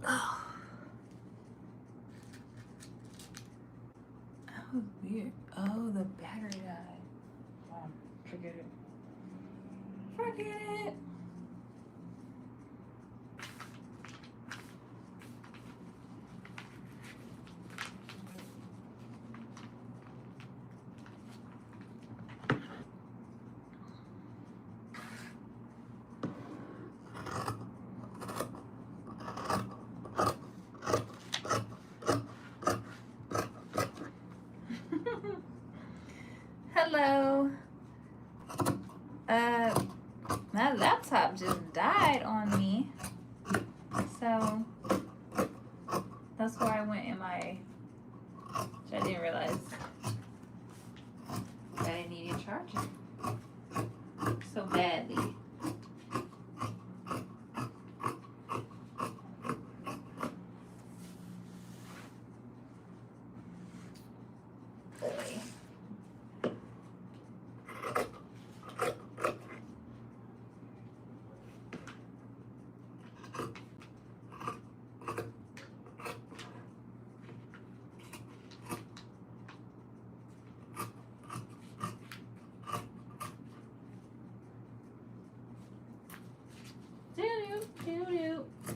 Oh, that was weird. Oh, the battery died. Forget it. Forget it. Hello. My laptop just died on me. So that's why I went in my, which I didn't realize that I needed charging so badly.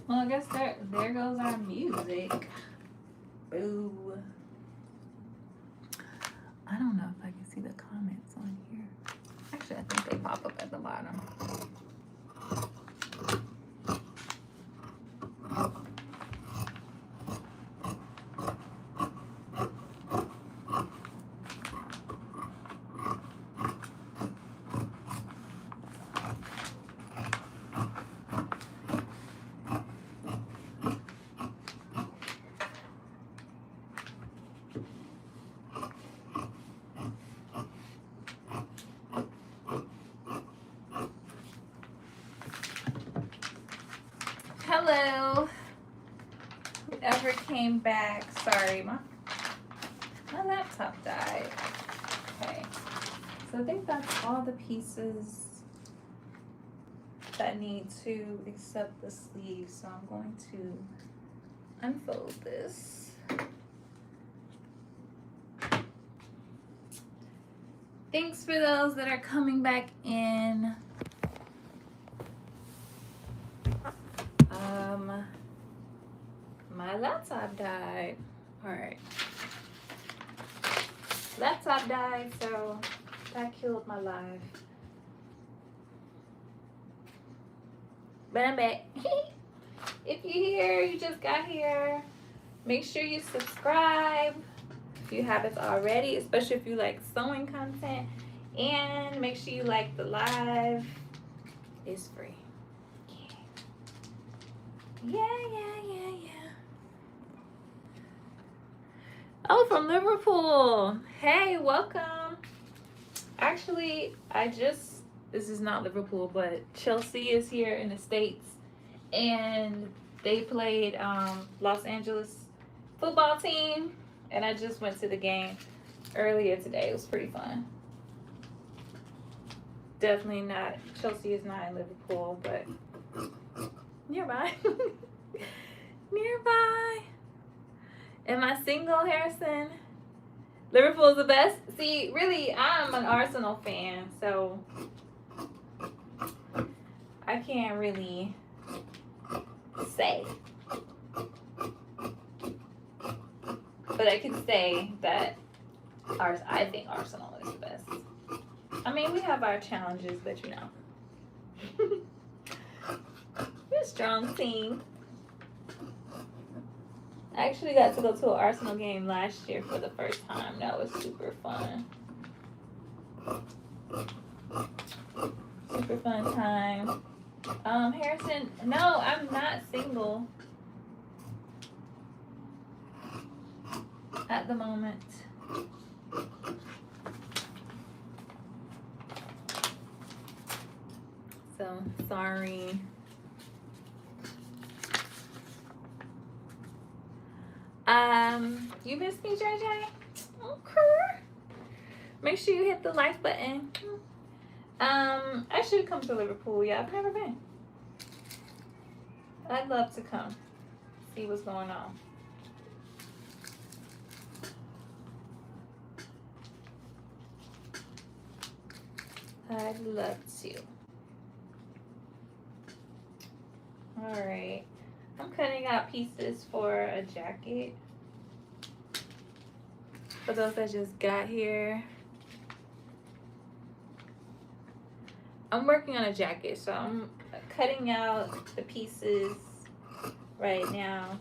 Well, I guess there goes our music. Boo. I don't know if I can see the comments on here. Actually, I think they pop up at the bottom. Hello. Whoever came back. Sorry, my laptop died. Okay. So I think that's all the pieces that need to accept the sleeve. So I'm going to unfold this. Thanks for those that are coming back in. My laptop died. Alright. Laptop died, so that killed my life. But I'm back. If you're here, you just got here, make sure you subscribe if you haven't already, especially if you like sewing content. And make sure you like the live. It's free. Yeah. Oh, from Liverpool. Hey, welcome. Actually, this is not Liverpool, but Chelsea is here in the States. And they played Los Angeles football team. And I just went to the game earlier today. It was pretty fun. Definitely not, Chelsea is not in Liverpool, but nearby. Nearby. Am I single, Harrison? Liverpool's the best? See, really, I'm an Arsenal fan, so I can't really say. But I can say that I think Arsenal is the best. I mean, we have our challenges, but you know. We're a strong team. I actually got to go to an Arsenal game last year for the first time. That was super fun. Super fun time. Harrison, no, I'm not single at the moment. So, sorry. You missed me, JJ? Okay. Make sure you hit the like button. I should come to Liverpool. Yeah, I've never been. I'd love to come. see what's going on. I'd love to. Alright. I'm cutting out pieces for a jacket. For those that just got here. I'm working on a jacket, so I'm cutting out the pieces right now.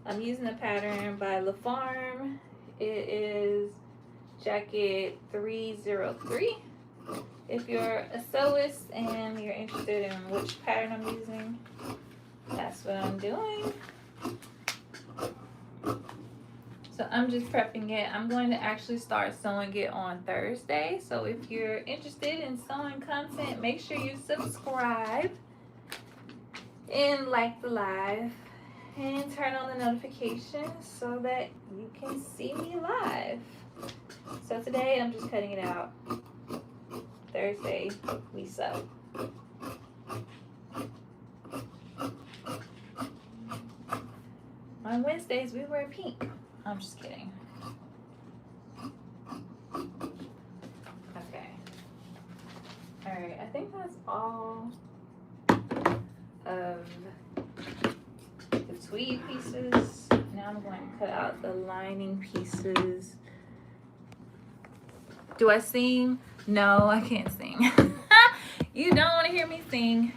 I'm using the pattern by Laforme. It is jacket 303. If you're a sewist and you're interested in which pattern I'm using, that's what I'm doing. So I'm just prepping it. I'm going to actually start sewing it on Thursday. So if you're interested in sewing content, make sure you subscribe and like the live and turn on the notifications so that you can see me live. So today I'm just cutting it out. Thursday we sew. On Wednesdays we wear pink. I'm just kidding. Okay. Alright, I think that's all of the tweed pieces. Now I'm going to cut out the lining pieces. Do I sing? No, I can't sing. You don't want to hear me sing.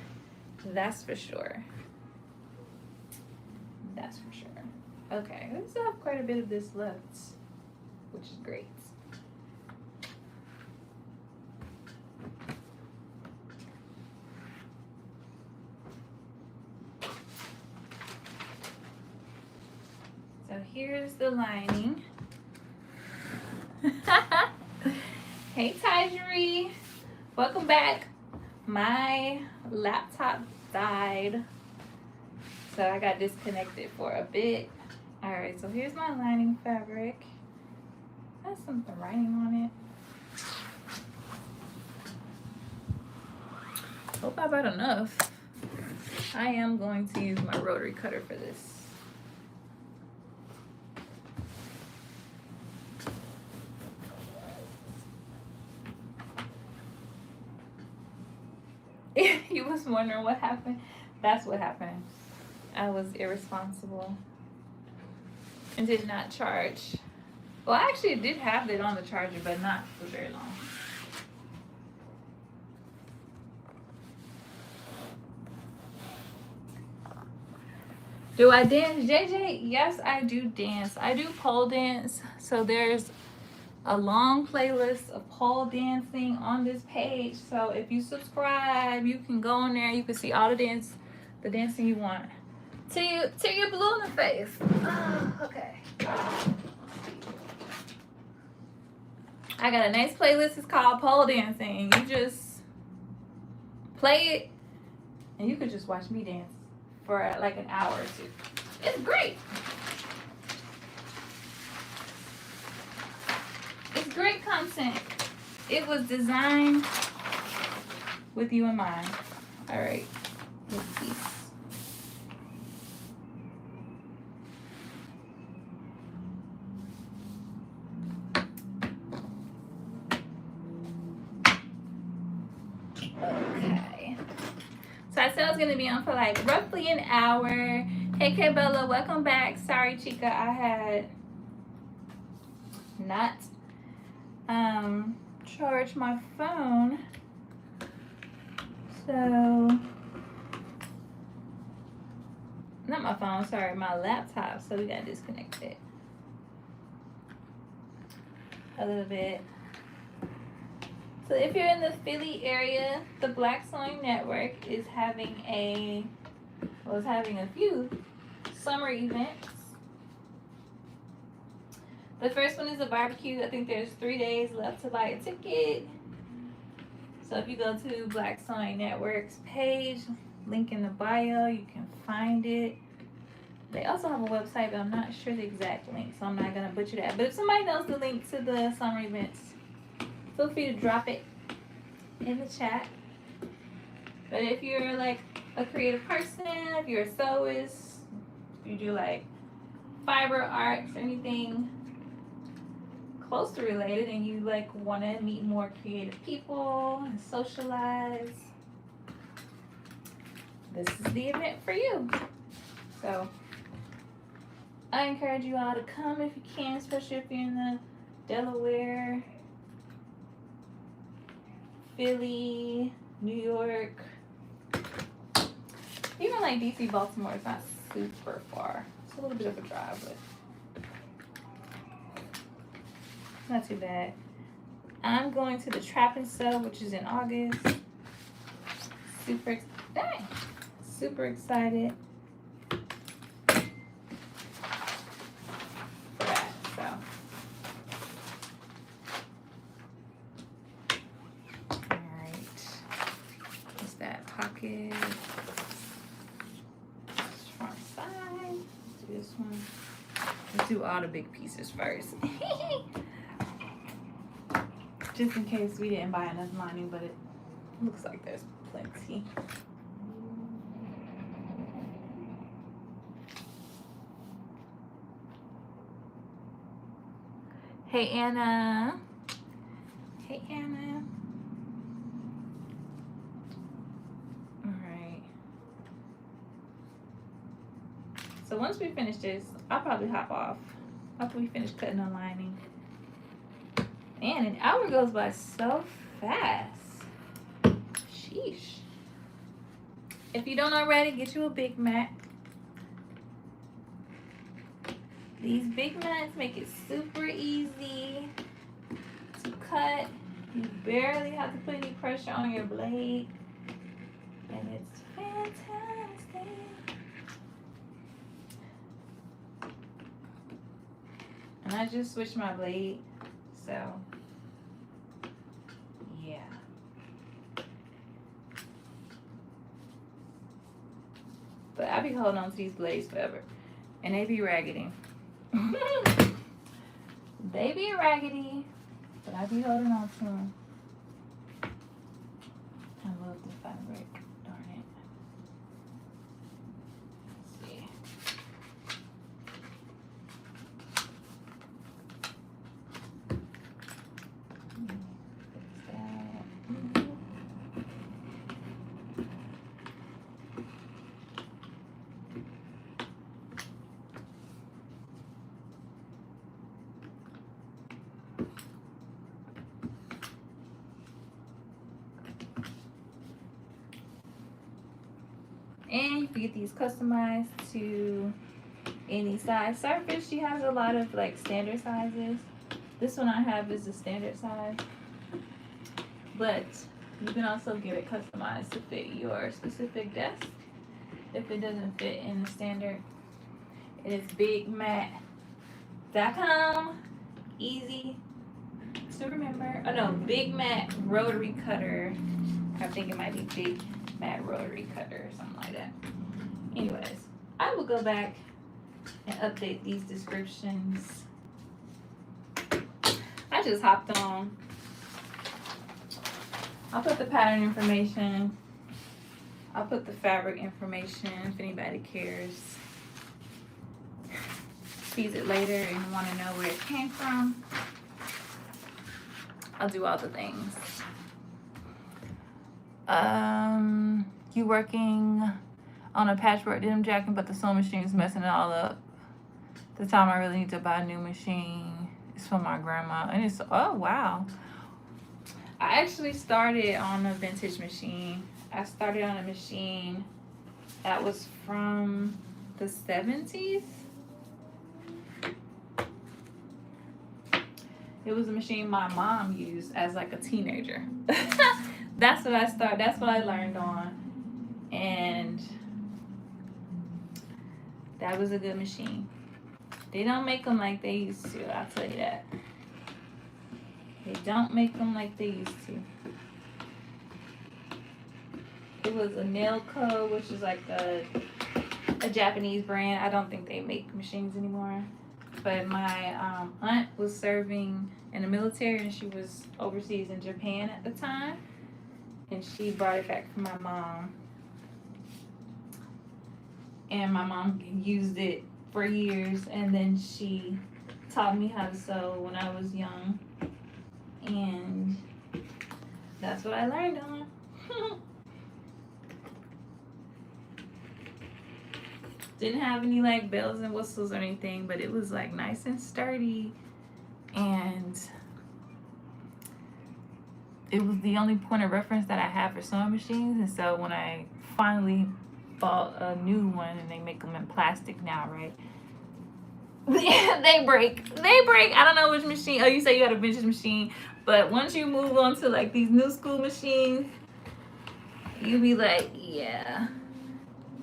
That's for sure. That's for sure. Okay, we still have quite a bit of this left, which is great. So here's the lining. Hey Tyjeri, welcome back. My laptop died, so I got disconnected for a bit. All right, so here's my lining fabric. Has something writing on it. Hope I've got enough. I am going to use my rotary cutter for this. You was wondering what happened? That's what happened. I was irresponsible and did not charge. Well, I actually did have it on the charger, but not for very long. Do I dance, JJ? Yes, I do dance. I do pole dance. So there's a long playlist of pole dancing on this page. So if you subscribe, you can go in there. You can see all the dancing you want. Till you're blue in the face. Oh, okay. I got a nice playlist. It's called pole dancing. You just play it, and you could just watch me dance for like an hour or two. It's great. It's great content. It was designed with you in mind. All right, this piece. Okay. So I said I was gonna be on for like roughly an hour. Hey K Bella, welcome back. Sorry Chica, I had not charged my phone. So not my phone, sorry, my laptop. So we got disconnected a little bit. So if you're in the Philly area, the Black Sewing Network is having a few summer events. The first one is a barbecue. I think there's 3 days left to buy a ticket. So if you go to Black Sewing Network's page, link in the bio, you can find it. They also have a website, but I'm not sure the exact link, so I'm not gonna butcher that. But if somebody knows the link to the summer events, feel free to drop it in the chat. But if you're like a creative person, if you're a sewist, you do like fiber arts or anything closely related and you like want to meet more creative people and socialize, this is the event for you. So I encourage you all to come if you can, especially if you're in the Delaware, Philly, New York, even like DC, Baltimore is not super far. It's a little bit of a drive, but not too bad. I'm going to the Trap and Sell, which is in August. Super excited for that. So, all right. What's that pocket? Front side. Do this one. Let's do all the big pieces first. Just in case we didn't buy enough lining, but it looks like there's plenty. Hey Anna. Hey Anna. Alright. So once we finish this, I'll probably hop off after we finish cutting the lining. Man, an hour goes by so fast. Sheesh. If you don't already, get you a Big Mac. These Big Macs make it super easy to cut. You barely have to put any pressure on your blade. And it's fantastic. And I just switched my blade, so yeah. But I be holding on to these blades forever. And they be raggedy. They be raggedy, but I be holding on to them. I love the fabric. Darn it. Let's see. Fix that. And you can get these customized to any size surface. She has a lot of like standard sizes. This one I have is the standard size. But you can also get it customized to fit your specific desk if it doesn't fit in the standard. It is BigMat.com. Easy to remember. Oh no, Big Mat Rotary Cutter. I think it might be Big Mat Rotary Cutter or something like that. Anyways, I will go back and update these descriptions. I just hopped on. I'll put the pattern information. I'll put the fabric information if anybody cares. Sees it later and want to know where it came from. I'll do all the things. You working on a patchwork denim jacket, but the sewing machine is messing it all up. The time I really need to buy a new machine is for my grandma, and it's oh wow. I actually started on a vintage machine. I started on a machine that was from the 70s. It was a machine my mom used as like a teenager. That's what I started. That's what I learned on. And that was a good machine. They don't make them like they used to, I'll tell you that. They don't make them like they used to. It was a Nailco, which is like a Japanese brand. I don't think they make machines anymore. But my aunt was serving in the military, and she was overseas in Japan at the time. And she brought it back for my mom. and my mom used it for years, and then she taught me how to sew when I was young, and that's what I learned on. Didn't have any like bells and whistles or anything, but it was like nice and sturdy, and it was the only point of reference that I had for sewing machines. And so when I finally bought a new one, and they make them in plastic now, right? They break. I don't know which machine. Oh, you say you had a vintage machine, but once you move on to like these new school machines, you be like, yeah,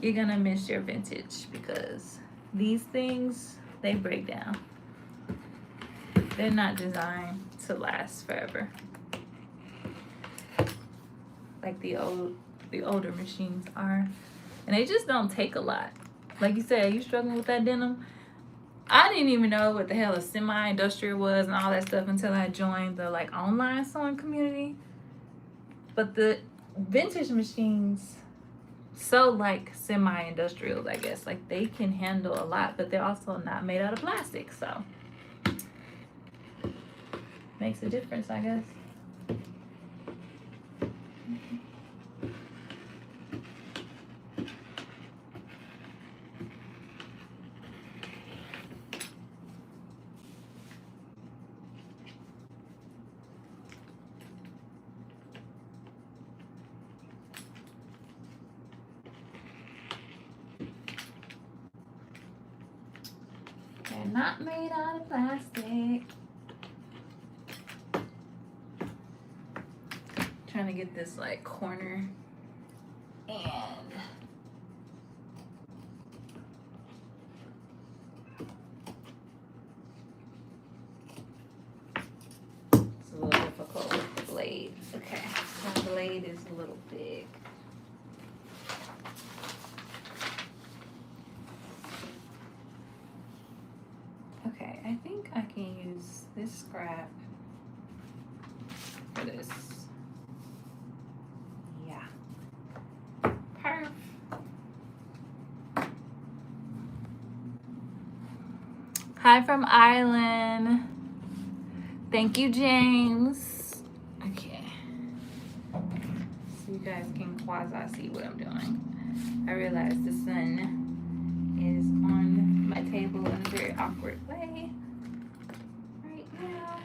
you're gonna miss your vintage, because these things, they break down. They're not designed to last forever like the older machines are, and they just don't take a lot. Like you said, you struggling with that denim. I didn't even know what the hell a semi-industrial was and all that stuff until I joined the like online sewing community. But the vintage machines sew like semi-industrials, I guess. Like they can handle a lot, but they're also not made out of plastic, so makes a difference, I guess. They're not made out of plastic. Trying to get this like corner, and it's a little difficult with the blade. Okay, my blade is a little big. Okay, I think I can use this scrap for this. Yeah. Perf. Hi from Ireland. Thank you, James. Okay. So you guys can quasi see what I'm doing. I realize the sun is on my table in a very awkward way right now.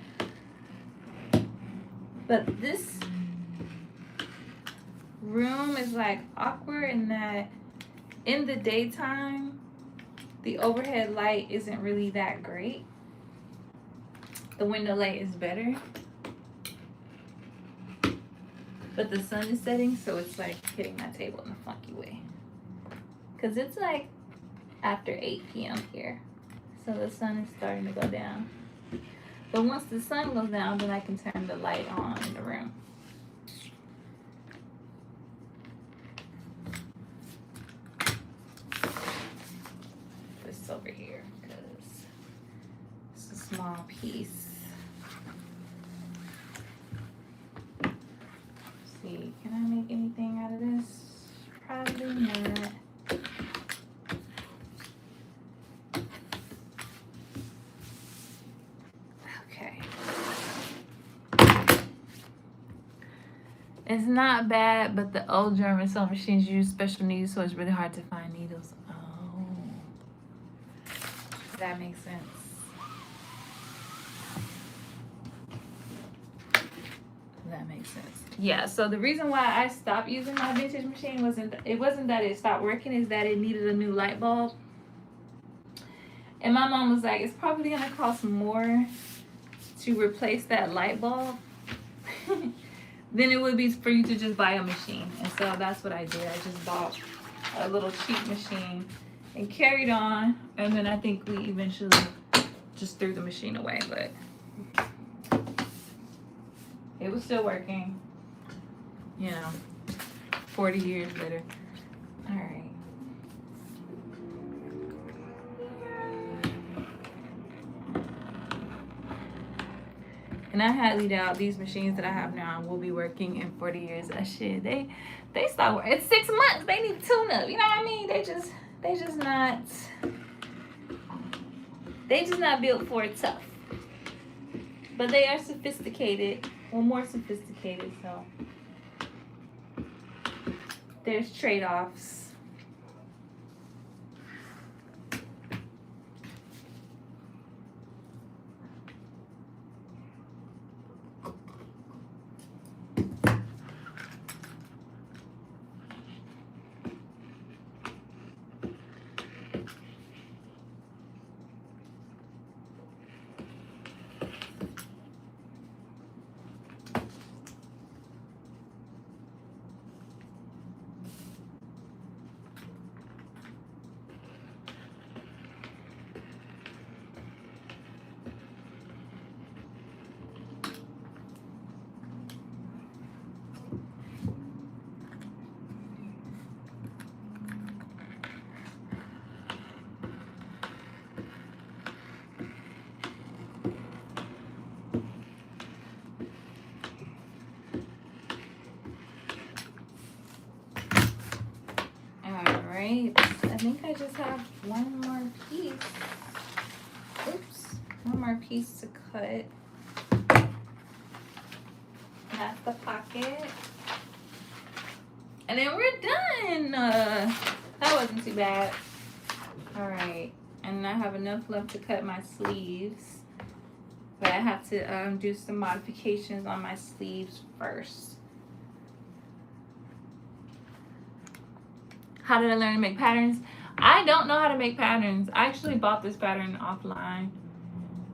But this room is like awkward in that in the daytime, the overhead light isn't really that great. The window light is better, but the sun is setting, so it's like hitting my table in a funky way. Cause it's like after 8 p.m. here, so the sun is starting to go down. But once the sun goes down, then I can turn the light on in the room. This over here, because it's a small piece. Let's see, can I make anything out of this? Probably not. It's not bad, but the old German sewing machines use special needles, so it's really hard to find needles. Oh, that makes sense. That makes sense. Yeah, so the reason why I stopped using my vintage machine wasn't that it stopped working, is that it needed a new light bulb. And my mom was like, it's probably gonna cost more to replace that light bulb than it would be for you to just buy a machine. And so that's what I did. I just bought a little cheap machine and carried on. And then I think we eventually just threw the machine away, but it was still working, you know, 40 years later. All right. And I highly doubt these machines that I have now will be working in 40 years. That shit, they start working. It's 6 months. They need tune up. You know what I mean? They they just not built for it tough. But they are sophisticated, well, more sophisticated, so there's trade-offs. I think I just have one more piece. Oops, one more piece to cut. That's the pocket. And then we're done. That wasn't too bad. All right, and I have enough left to cut my sleeves. But I have to do some modifications on my sleeves first. How did I learn to make patterns? I don't know how to make patterns. I actually bought this pattern offline.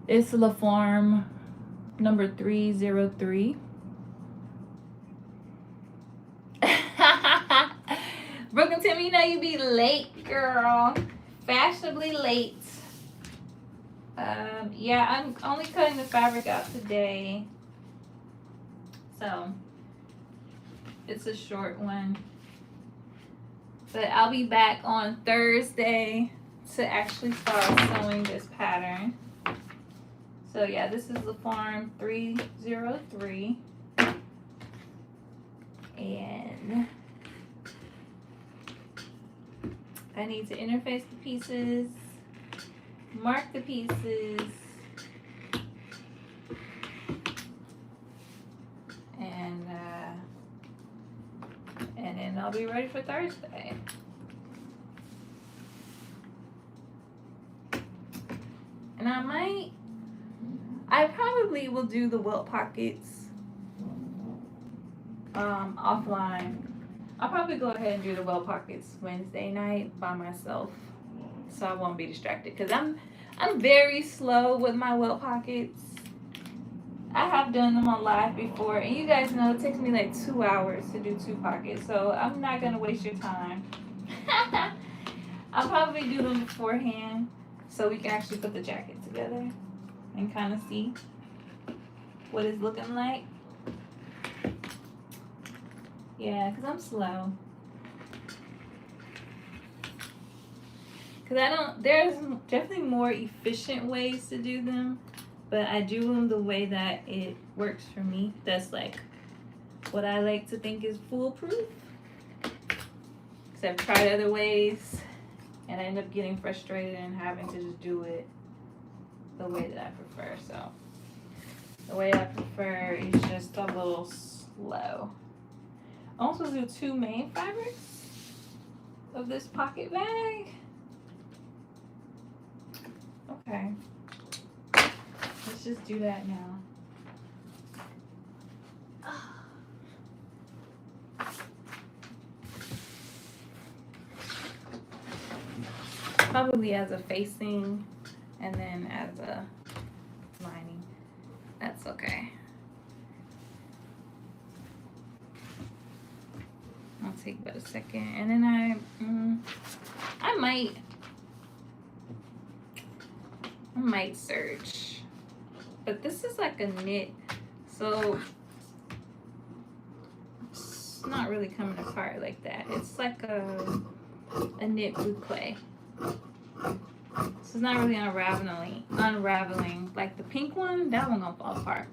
It's Laforme number 303. Brooke and Tim, you know you be late, girl. Fashionably late. Yeah, I'm only cutting the fabric out today. So, it's a short one. But I'll be back on Thursday to actually start sewing this pattern. So yeah, this is Laforme 303. And I need to interface the pieces, mark the pieces, and then I'll be ready for Thursday. And I probably will do the welt pockets offline. I'll probably go ahead and do the welt pockets Wednesday night by myself, so I won't be distracted. Cause I'm very slow with my welt pockets. I have done them on live before, and you guys know it takes me like 2 hours to do 2 pockets, so I'm not gonna waste your time. I'll probably do them beforehand so we can actually put the jacket together and kind of see what it's looking like. Yeah, because I'm slow. Because there's definitely more efficient ways to do them, but I do them the way that it works for me. That's like what I like to think is foolproof. Because I've tried other ways and I end up getting frustrated and having to just do it the way that I prefer. So the way I prefer is just a little slow. I also do 2 main fabrics of this pocket bag. Okay. Let's just do that now. Probably as a facing and then as a lining. That's okay. I'll take but a second, and then I might search, but this is like a knit, so it's not really coming apart like that. It's like a knit boucle. So it's not really unraveling like the pink one. That one gonna fall apart.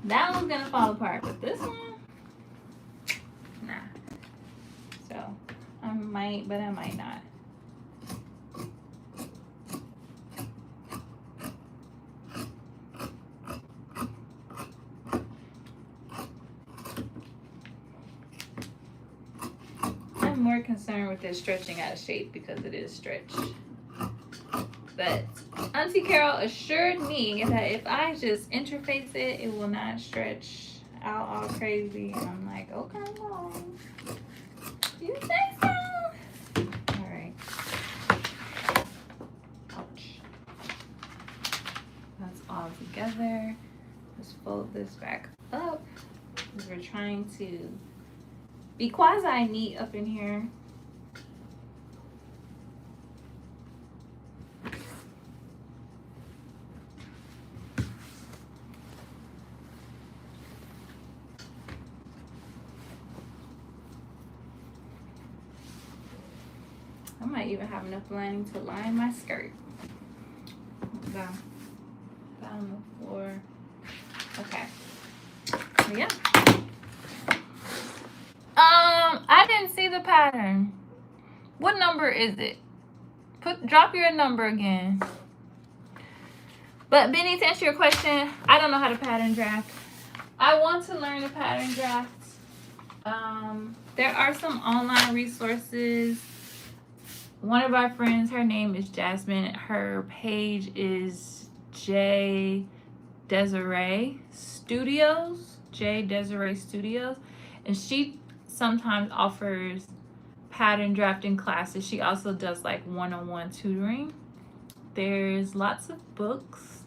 That one's gonna fall apart, but this one, nah. So I might might, but I might not. I'm more concerned with this stretching out of shape because it is stretched. But Auntie Carol assured me that if I just interface it, it will not stretch out all crazy. And I'm like, okay, well, you say so. All right. Ouch. That's all together. Let's fold this back up. We're trying to be quasi neat up in here. I might even have enough lining to line my skirt. Go down the floor. Okay. So yeah. I didn't see the pattern. What number is it? Drop your number again. But Benny, to answer your question, I don't know how to pattern draft. I want to learn a pattern draft. There are some online resources. One of our friends, her name is Jasmine. Her page is J Desiree Studios. J Desiree Studios. And she sometimes offers pattern drafting classes. She also does like one-on-one tutoring. There's lots of books,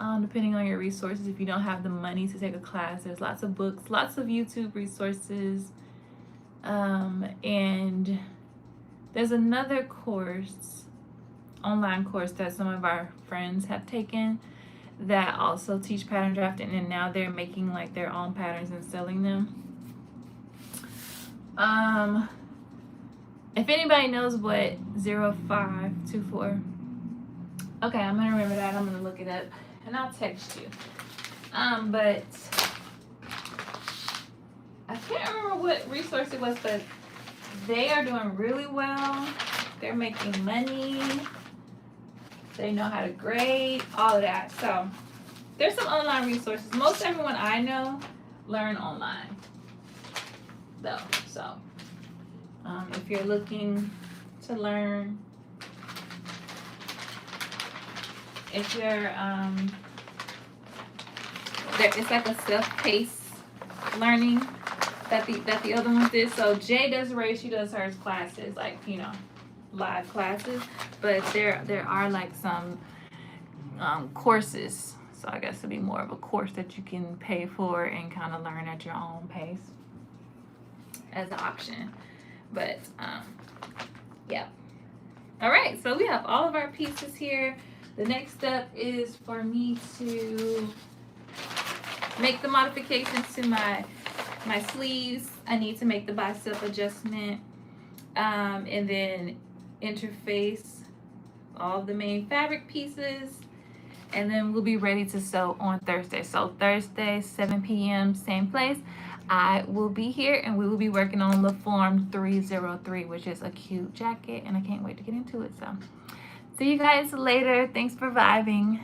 depending on your resources. If you don't have the money to take a class, there's lots of books, lots of YouTube resources. And there's another course, online course that some of our friends have taken that also teach pattern drafting, and now they're making like their own patterns and selling them. If anybody knows what 0524, okay, I'm gonna remember that. I'm gonna look it up and I'll text you. But I can't remember what resource it was, but they are doing really well. They're making money. They know how to grade, all of that. So there's some online resources. Most everyone I know learn online, though. So if you're looking to learn, if you're it's like a self-paced learning that the other ones did. So Jay Desiree, she does hers classes, like, you know, live classes, but there are like some courses. So I guess it'd be more of a course that you can pay for and kind of learn at your own pace as an option. But yeah. All right, so we have all of our pieces here. The next step is for me to make the modifications to my sleeves. I need to make the bicep adjustment, and then interface all the main fabric pieces, and then we'll be ready to sew on Thursday. So Thursday, 7 p.m., same place. I will be here, and we will be working on Laforme 303, which is a cute jacket, and I can't wait to get into it. So see you guys later. Thanks for vibing.